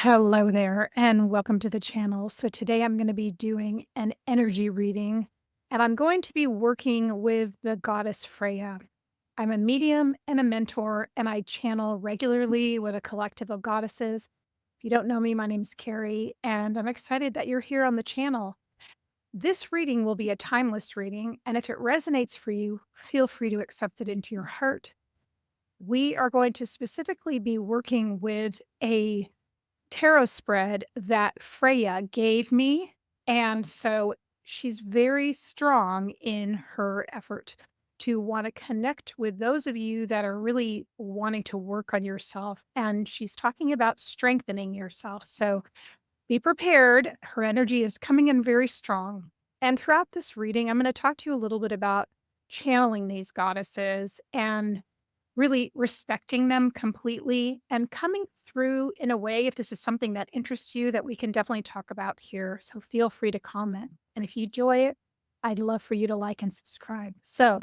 Hello there, and welcome to the channel. So, today I'm going to be doing an energy reading, and I'm going to be working with the Goddess Freya. I'm a medium and a mentor, and I channel regularly with a collective of goddesses. If you don't know me, my name's Carrie, and I'm excited that you're here on the channel. This reading will be a timeless reading, and if it resonates for you, feel free to accept it into your heart. We are going to specifically be working with a tarot spread that Freya gave me. And so she's very strong in her effort to want to connect with those of you that are really wanting to work on yourself. And she's talking about strengthening yourself. So be prepared. Her energy is coming in very strong. And throughout this reading, I'm going to talk to you a little bit about channeling these goddesses and really respecting them completely and coming through in a way, if this is something that interests you, that we can definitely talk about here. So feel free to comment. And if you enjoy it, I'd love for you to like and subscribe. So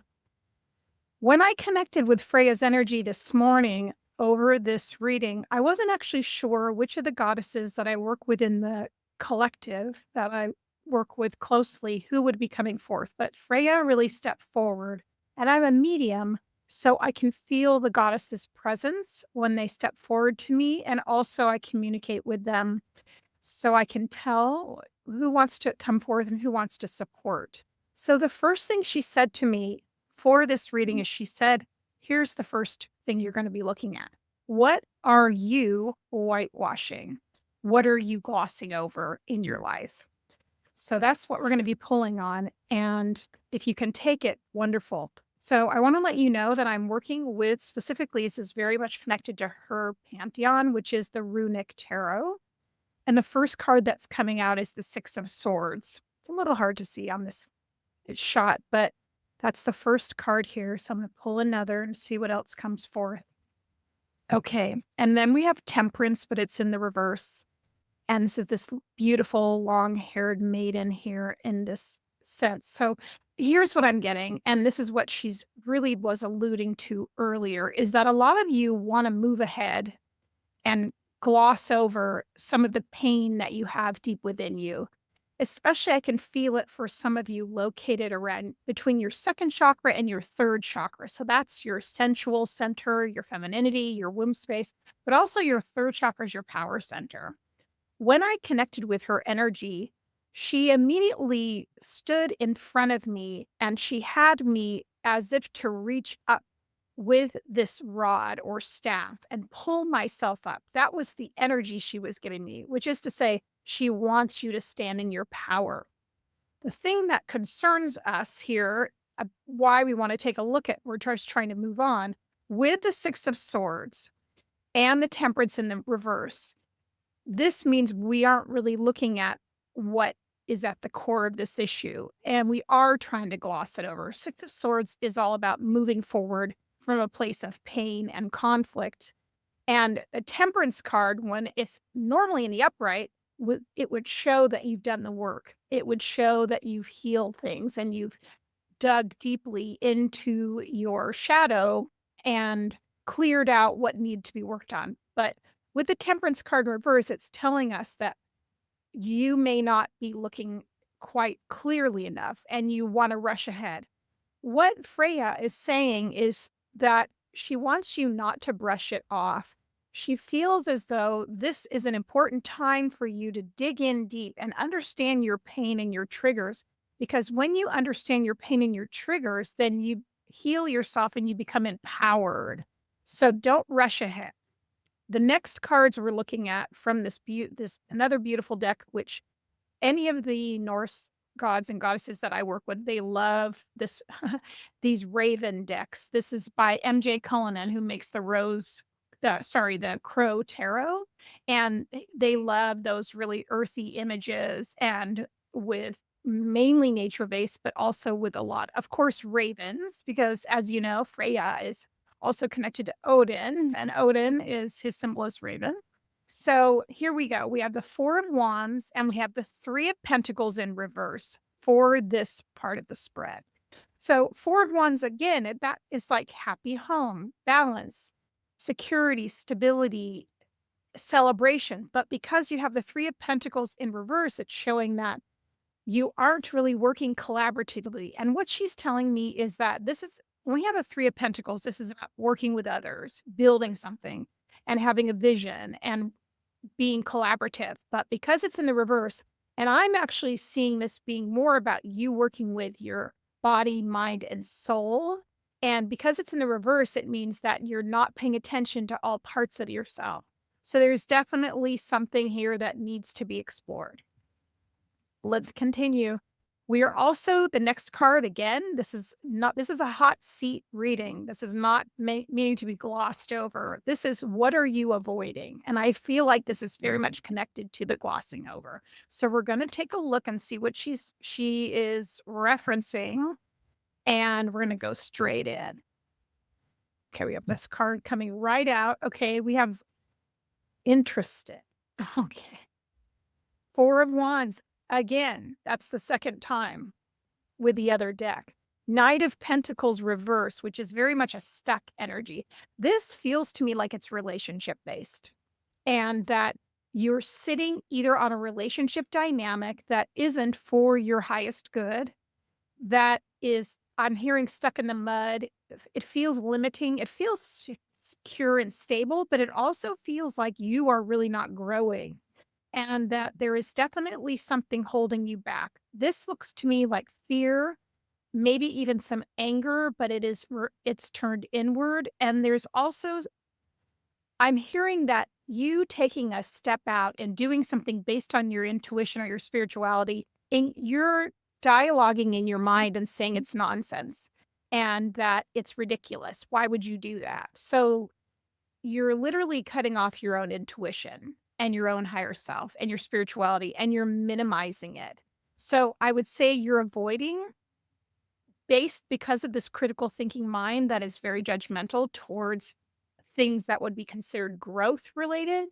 when I connected with Freya's energy this morning over this reading, I wasn't actually sure which of the goddesses that I work with in the collective that I work with closely, who would be coming forth. But Freya really stepped forward, and I'm a medium, so I can feel the goddess's presence when they step forward to me. And also I communicate with them so I can tell who wants to come forth and who wants to support. So the first thing she said to me for this reading is she said, here's the first thing you're going to be looking at. What are you whitewashing? What are you glossing over in your life? So that's what we're going to be pulling on. And if you can take it, wonderful. So I want to let you know that I'm working with, specifically, this is very much connected to her pantheon, which is the Runic Tarot. And the first card that's coming out is the Six of Swords. It's a little hard to see on this shot, but that's the first card here. So I'm going to pull another and see what else comes forth. Okay. And then we have Temperance, but it's in the reverse. And this is this beautiful long-haired maiden here in this sense. So here's what I'm getting, and this is what she's really was alluding to earlier, is that a lot of you want to move ahead and gloss over some of the pain that you have deep within you. Especially, I can feel it for some of you located around between your second chakra and your third chakra. So that's your sensual center, your femininity, your womb space, but also your third chakra is your power center. When I connected with her energy, she immediately stood in front of me and she had me as if to reach up with this rod or staff and pull myself up. That was the energy she was giving me, which is to say, she wants you to stand in your power. The thing that concerns us here, why we want to take a look at, we're just trying to move on with the Six of Swords and the Temperance in the reverse. This means we aren't really looking at what is at the core of this issue, and we are trying to gloss it over. Six of Swords is all about moving forward from a place of pain and conflict. And a Temperance card, when it's normally in the upright, it would show that you've done the work. It would show that you've healed things and you've dug deeply into your shadow and cleared out what needed to be worked on. But with the Temperance card in reverse, it's telling us that you may not be looking quite clearly enough and you want to rush ahead. What Freya is saying is that she wants you not to brush it off. She feels as though this is an important time for you to dig in deep and understand your pain and your triggers, because when you understand your pain and your triggers, then you heal yourself and you become empowered. So don't rush ahead. The next cards we're looking at from this another beautiful deck, which any of the Norse gods and goddesses that I work with, they love this these raven decks. This is by MJ Cullinan, who makes the Crow Tarot, and they love those really earthy images and with mainly nature based, but also with a lot, of course, ravens, because as you know, Freya is also connected to Odin, and Odin is his symbol is raven. So here we go. We have the Four of Wands and we have the Three of Pentacles in reverse for this part of the spread. So Four of Wands, again, that is like happy home, balance, security, stability, celebration. But because you have the Three of Pentacles in reverse, it's showing that you aren't really working collaboratively. And what she's telling me is that when we have a Three of Pentacles, this is about working with others, building something, and having a vision and being collaborative. But because it's in the reverse, and I'm actually seeing this being more about you working with your body, mind, and soul. And because it's in the reverse, it means that you're not paying attention to all parts of yourself. So there's definitely something here that needs to be explored. Let's continue. We are also the next card again. This is a hot seat reading. This is not meaning to be glossed over. This is what are you avoiding? And I feel like this is very much connected to the glossing over. So we're going to take a look and see what she is referencing, and we're going to go straight in. Okay, we have this card coming right out. Okay, we have interested. Okay. Four of Wands. Again, that's the second time with the other deck. Knight of Pentacles reverse, which is very much a stuck energy. This feels to me like it's relationship based, and that you're sitting either on a relationship dynamic that isn't for your highest good, that is, I'm hearing stuck in the mud. It feels limiting. It feels secure and stable, but it also feels like you are really not growing, and that there is definitely something holding you back. This looks to me like fear, maybe even some anger, but it's turned inward. And there's also, I'm hearing that you taking a step out and doing something based on your intuition or your spirituality, and you're dialoguing in your mind and saying it's nonsense and that it's ridiculous. Why would you do that? So you're literally cutting off your own intuition and your own higher self and your spirituality, and you're minimizing it. So I would say you're avoiding based because of this critical thinking mind that is very judgmental towards things that would be considered growth related.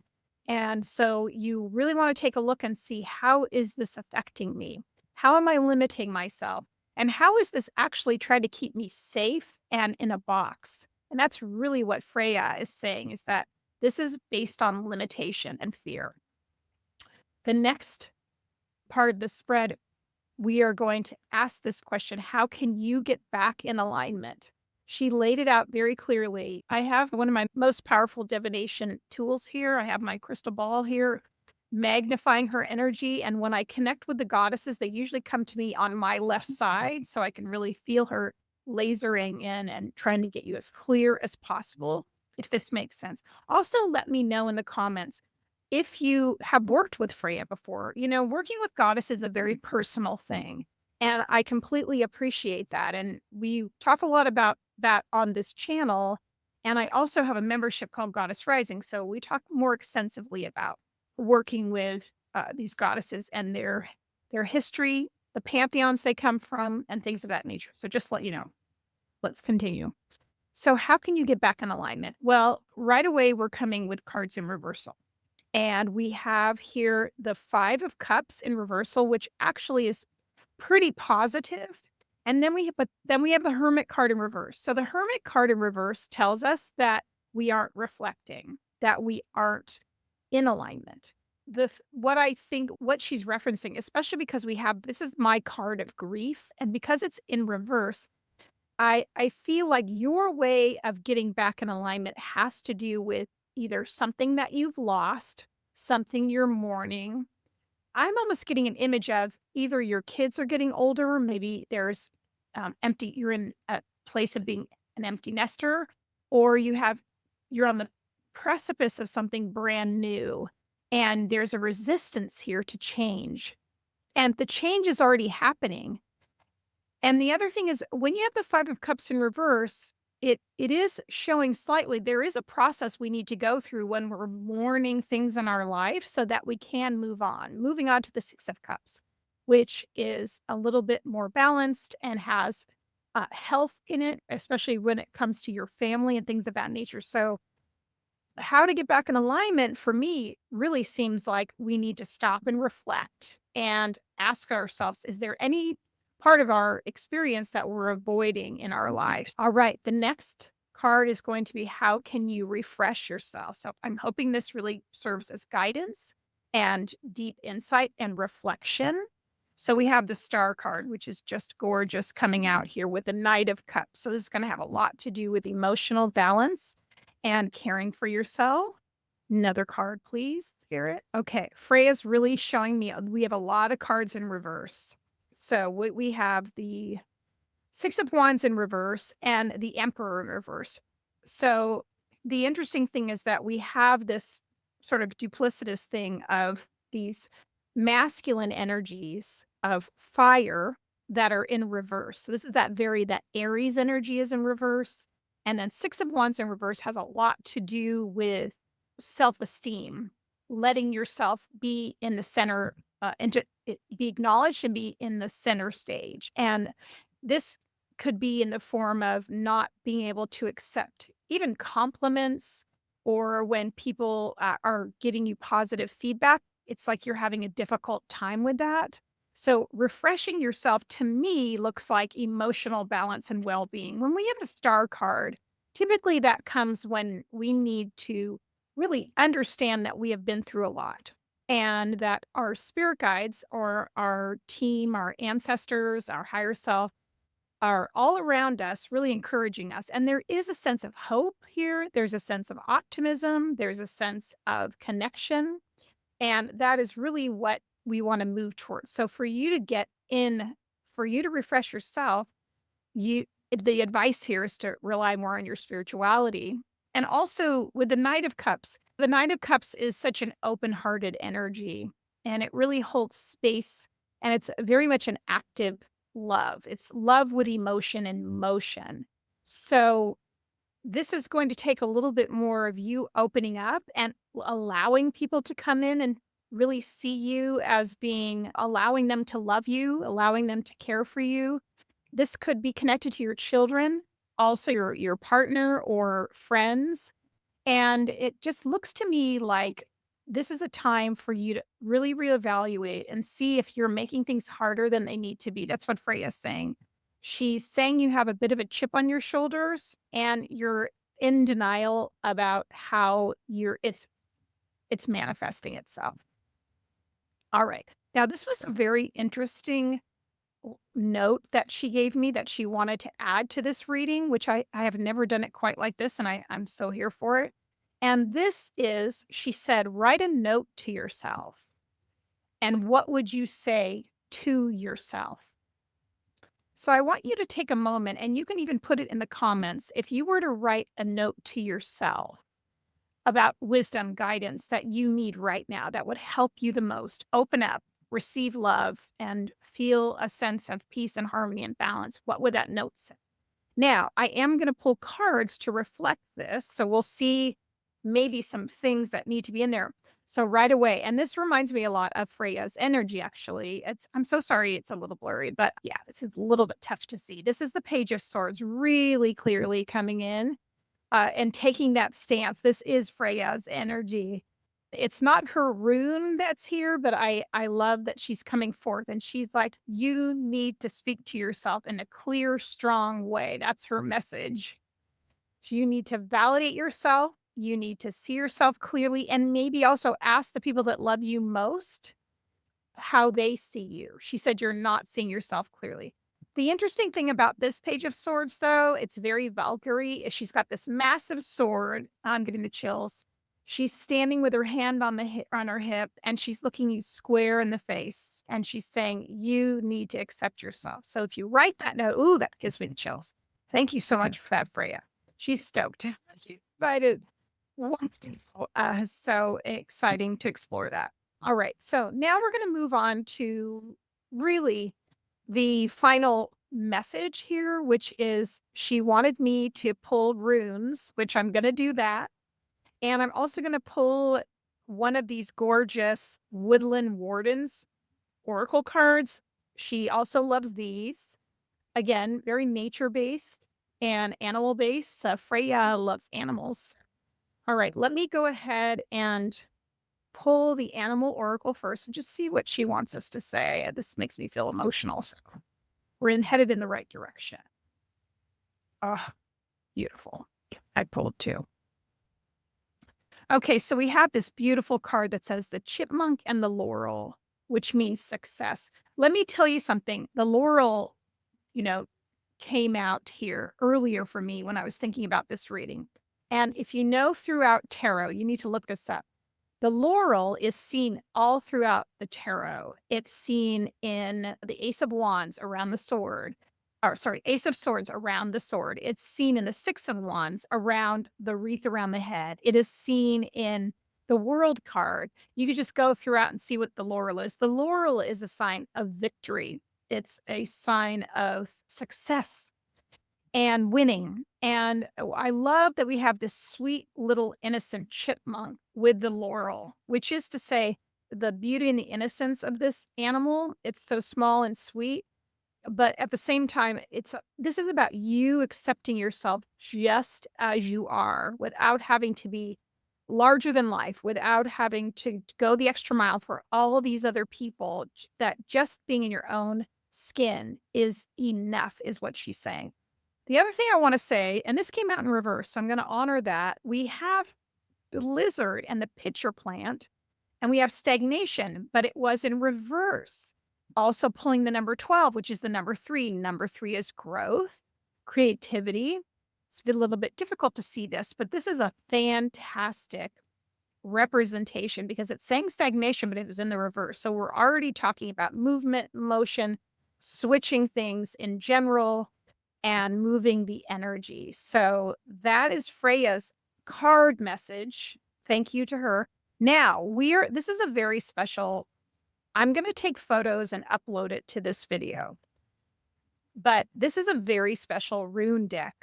And so you really want to take a look and see, how is this affecting me? How am I limiting myself? And how is this actually trying to keep me safe and in a box? And that's really what Freya is saying, is that this is based on limitation and fear. The next part of the spread, we are going to ask this question: how can you get back in alignment? She laid it out very clearly. I have one of my most powerful divination tools here. I have my crystal ball here, magnifying her energy. And when I connect with the goddesses, they usually come to me on my left side, so I can really feel her lasering in and trying to get you as clear as possible, if this makes sense. Also, let me know in the comments if you have worked with Freya before. You know, working with goddesses is a very personal thing, and I completely appreciate that. And we talk a lot about that on this channel. And I also have a membership called Goddess Rising. So we talk more extensively about working with these goddesses and their history, the pantheons they come from, and things of that nature. So just let you know. Let's continue. So how can you get back in alignment? Well, right away, we're coming with cards in reversal. And we have here the Five of Cups in reversal, which actually is pretty positive. And then we have the Hermit card in reverse. So the Hermit card in reverse tells us that we aren't reflecting, that we aren't in alignment. What she's referencing, especially because this is my card of grief, and because it's in reverse, I feel like your way of getting back in alignment has to do with either something that you've lost, something you're mourning. I'm almost getting an image of either your kids are getting older, maybe there's you're in a place of being an empty nester, or you're on the precipice of something brand new, and there's a resistance here to change. And the change is already happening. And the other thing is, when you have the Five of Cups in reverse, it is showing slightly there is a process we need to go through when we're mourning things in our life so that we can move on. Moving on to the Six of Cups, which is a little bit more balanced and has health in it, especially when it comes to your family and things of that nature. So how to get back in alignment for me really seems like we need to stop and reflect and ask ourselves, is there any part of our experience that we're avoiding in our lives? All right, the next card is going to be how can you refresh yourself? So I'm hoping this really serves as guidance and deep insight and reflection. So we have the star card, which is just gorgeous coming out here with the Knight of Cups. So this is going to have a lot to do with emotional balance and caring for yourself. Another card, please, Spirit. Okay, Freya's really showing me we have a lot of cards in reverse. So we have the Six of Wands in reverse and the Emperor in reverse. So the interesting thing is that we have this sort of duplicitous thing of these masculine energies of fire that are in reverse. So this is that Aries energy is in reverse. And then Six of Wands in reverse has a lot to do with self-esteem, letting yourself be in the center, and to be acknowledged and be in the center stage. And this could be in the form of not being able to accept even compliments, or when people are giving you positive feedback, it's like you're having a difficult time with that. So, refreshing yourself to me looks like emotional balance and well being. When we have a star card, typically that comes when we need to really understand that we have been through a lot and that our spirit guides or our team, our ancestors, our higher self are all around us, really encouraging us. And there is a sense of hope here. There's a sense of optimism. There's a sense of connection. And that is really what we want to move towards. So for you to get in, for you to refresh yourself, you the advice here is to rely more on your spirituality. And also with the Knight of Cups is such an open-hearted energy, and it really holds space, and it's very much an active love. It's love with emotion and motion. So this is going to take a little bit more of you opening up and allowing people to come in and really see you as being, allowing them to love you, allowing them to care for you. This could be connected to your children, also your partner or friends. And it just looks to me like this is a time for you to really reevaluate and see if you're making things harder than they need to be. That's what Freya's saying. She's saying you have a bit of a chip on your shoulders and you're in denial about how it's manifesting itself. All right. Now this was a very interesting note that she gave me that she wanted to add to this reading, which I have never done it quite like this, and I'm so here for it. And this is, she said, write a note to yourself. And what would you say to yourself? So I want you to take a moment, and you can even put it in the comments. If you were to write a note to yourself about wisdom, guidance that you need right now, that would help you the most, open up, receive love, and feel a sense of peace and harmony and balance, what would that note say? Now, I am going to pull cards to reflect this. So we'll see maybe some things that need to be in there. So right away, and this reminds me a lot of Freya's energy, actually. I'm so sorry it's a little blurry, but yeah, it's a little bit tough to see. This is the Page of Swords really clearly coming in and taking that stance. This is Freya's energy. It's not her rune that's here, but I love that she's coming forth and she's like, you need to speak to yourself in a clear, strong way. That's her message. You need to validate yourself. You need to see yourself clearly and maybe also ask the people that love you most how they see you. She said you're not seeing yourself clearly. The interesting thing about this Page of Swords, though, it's very Valkyrie. Is she's got this massive sword. I'm getting the chills. She's standing with her hand on on her hip, and she's looking you square in the face, and she's saying, "You need to accept yourself." So if you write that note, ooh, that gives me the chills. Thank you so much for that, Freya. She's stoked. Excited. Wonderful. So exciting to explore that. All right. So now we're going to move on to really the final message here, which is she wanted me to pull runes, which I'm going to do that. And I'm also going to pull one of these gorgeous Woodland Wardens oracle cards. She also loves these. Again, very nature based and animal based. Freya loves animals. All right. Let me go ahead and pull the animal oracle first and just see what she wants us to say. This makes me feel emotional. So headed in the right direction. Oh, beautiful. I pulled two. Okay, so we have this beautiful card that says the chipmunk and the laurel, which means success. Let me tell you something. The laurel, you know, came out here earlier for me when I was thinking about this reading. And if you know throughout tarot, you need to look this up. The laurel is seen all throughout the tarot. It's seen in the Ace of Wands around the sword, or sorry, Ace of Swords around the sword. It's seen in the Six of Wands around the wreath around the head. It is seen in the World card. You could just go throughout and see what the laurel is. The laurel is a sign of victory. It's a sign of success and winning. And I love that we have this sweet little innocent chipmunk with the laurel, which is to say, the beauty and the innocence of this animal. It's so small and sweet, but at the same time, this is about you accepting yourself just as you are, without having to be larger than life, without having to go the extra mile for all of these other people. That just being in your own skin is enough, is what she's saying. The other thing I want to say, and this came out in reverse, so I'm going to honor that. We have the lizard and the pitcher plant, and we have stagnation, but it was in reverse. Also pulling the number 12, which is the number 3. Number 3 is growth, creativity. It's been a little bit difficult to see this, but this is a fantastic representation because it's saying stagnation, but it was in the reverse. So we're already talking about movement, motion, switching things in general, and moving the energy. So that is Freya's card message. Thank you to her. Now, this is a very special, I'm going to take photos and upload it to this video. But this is a very special rune deck.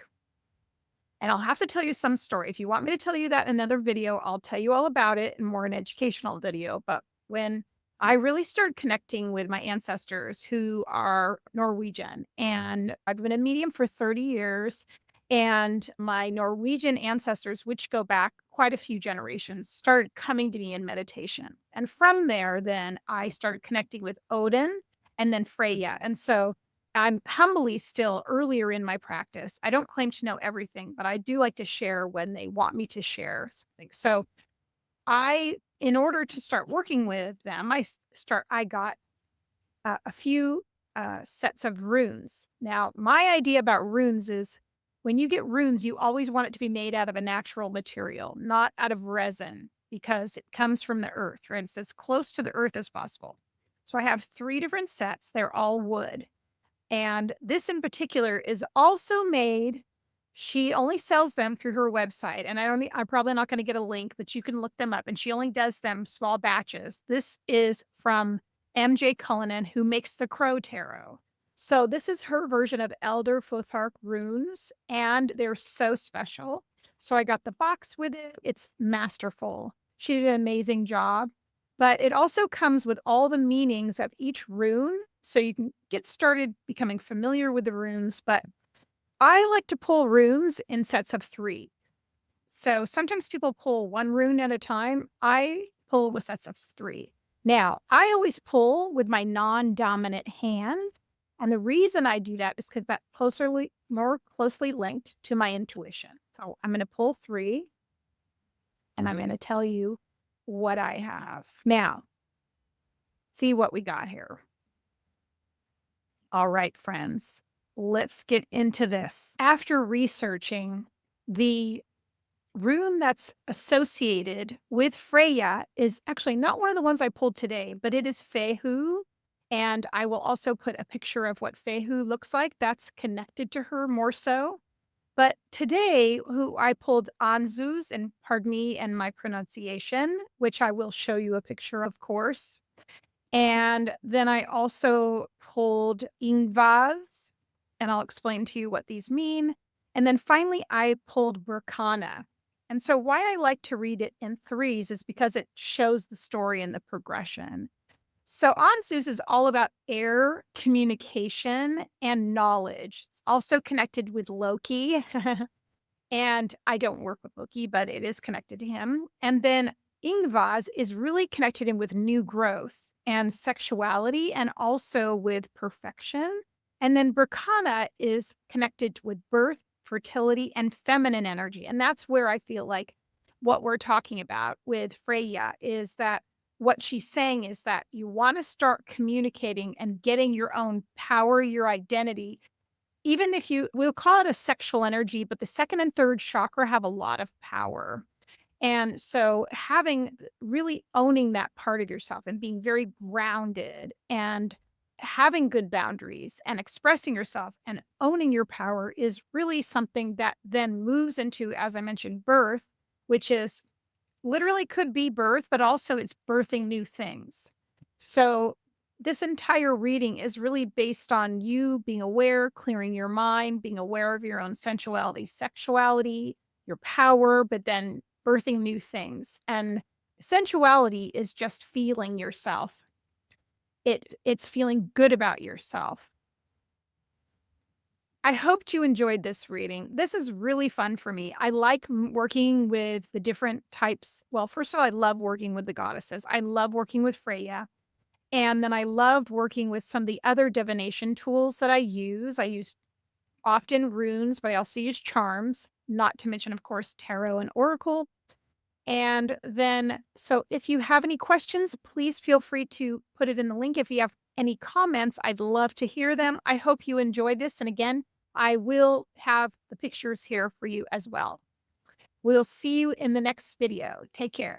And I'll have to tell you some story. If you want me to tell you that in another video, I'll tell you all about it in more an educational video. But when I really started connecting with my ancestors who are Norwegian, and I've been a medium for 30 years, and my Norwegian ancestors, which go back quite a few generations, started coming to me in meditation. And from there, then I started connecting with Odin and then Freya. And so I'm humbly still earlier in my practice. I don't claim to know everything, but I do like to share when they want me to share something. So in order to start working with them, I got a few sets of runes. Now, my idea about runes is when you get runes, you always want it to be made out of a natural material, not out of resin, because it comes from the earth, right? It's as close to the earth as possible. So I have 3 different sets. They're all wood. And this in particular is also made, she only sells them through her website. And I'm probably not going to get a link, but you can look them up. And she only does them small batches. This is from MJ Cullinan, who makes the Crow Tarot. So this is her version of Elder Futhark runes, and they're so special. So I got the box with it. It's masterful. She did an amazing job. But it also comes with all the meanings of each rune, so you can get started becoming familiar with the runes. But I like to pull runes in sets of 3. So sometimes people pull 1 rune at a time. I pull with sets of 3. Now, I always pull with my non-dominant hand. And the reason I do that is because that's more closely linked to my intuition. So I'm going to pull 3, and I'm going to tell you what I have. Now, see what we got here. All right, friends, let's get into this. After researching, the rune that's associated with Freya is actually not one of the ones I pulled today, but it is Fehu. And I will also put a picture of what Fehu looks like. That's connected to her more so. But today, who I pulled Anzus, and pardon me and my pronunciation, which I will show you a picture, of course. And then I also pulled Ingwaz, and I'll explain to you what these mean. And then finally, I pulled Burkana. And so why I like to read it in 3s is because it shows the story and the progression. So Anzus is all about air, communication, and knowledge. It's also connected with Loki. And I don't work with Loki, but it is connected to him. And then Ingvaz is really connected in with new growth and sexuality, and also with perfection. And then Burkana is connected with birth, fertility, and feminine energy. And that's where I feel like what we're talking about with Freya is that what she's saying is that you want to start communicating and getting your own power, your identity. Even if we'll call it a sexual energy, but the second and third chakra have a lot of power. And so really owning that part of yourself and being very grounded and having good boundaries and expressing yourself and owning your power is really something that then moves into, as I mentioned, birth, which is literally could be birth, but also it's birthing new things. So this entire reading is really based on you being aware, clearing your mind, being aware of your own sensuality, sexuality, your power, but then birthing new things. And sensuality is just feeling yourself. It's feeling good about yourself. I hoped you enjoyed this reading. This is really fun for me. I like working with the different types. Well, first of all, I love working with the goddesses. I love working with Freya. And then I loved working with some of the other divination tools that I use. I use often runes, but I also use charms, not to mention, of course, tarot and oracle. And then, so if you have any questions, please feel free to put it in the link. If you have any comments, I'd love to hear them. I hope you enjoyed this. And again, I will have the pictures here for you as well. We'll see you in the next video. Take care.